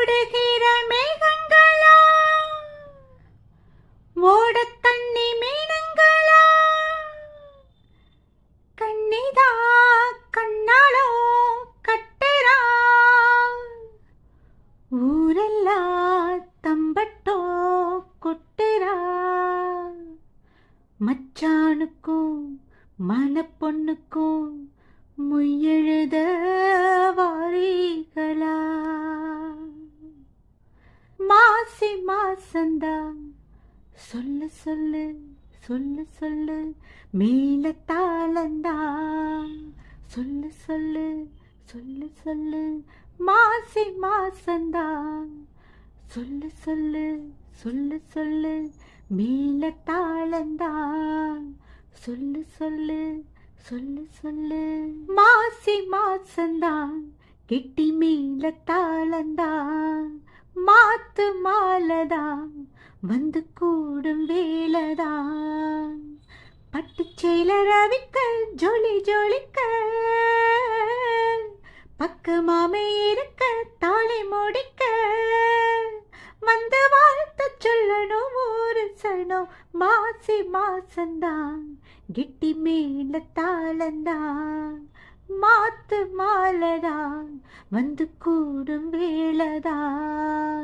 ஓடுகிற மேகங்களா, ஓட தண்ணி மீனங்களா, கண்ணிதா கண்ணாலோ கட்டுறா, ஊரெல்லாம் தம்பட்டோ கொட்டுறா. மச்சானுக்கும் மணப்பொண்ணுக்கும் முயெழுத வாரீகளா. மாசி மாசந்தா சொல்லு சொல்லு சொல்லு சொல்லு மேல தாளந்தா. சொல்லு சொல்லு சொல்லு சொல்லு மாசி மாசந்தா. சொல்லு சொல்லு சொல்லு சொல்லு மேல தாளந்தா. சொல்லு சொல்லு சொல்லு சொல்லு மாசி மாசந்தா. கெட்டி மேல தாளந்தா. மாத்து மாலதா வந்து கூடும் வேலதா. பட்டுச்சேல ரவிக்க ஜொலி ஜொலிக்க, பக்கமாமே இருக்க தாலி முடிக்க, வந்து வாழ்த்து சொல்லணும் ஊரு சனம். மாசி மாசந்தான் கெட்டி மேல தாளந்தான். மாத்து மாலதான் வந்து கூடும் வேலதான்.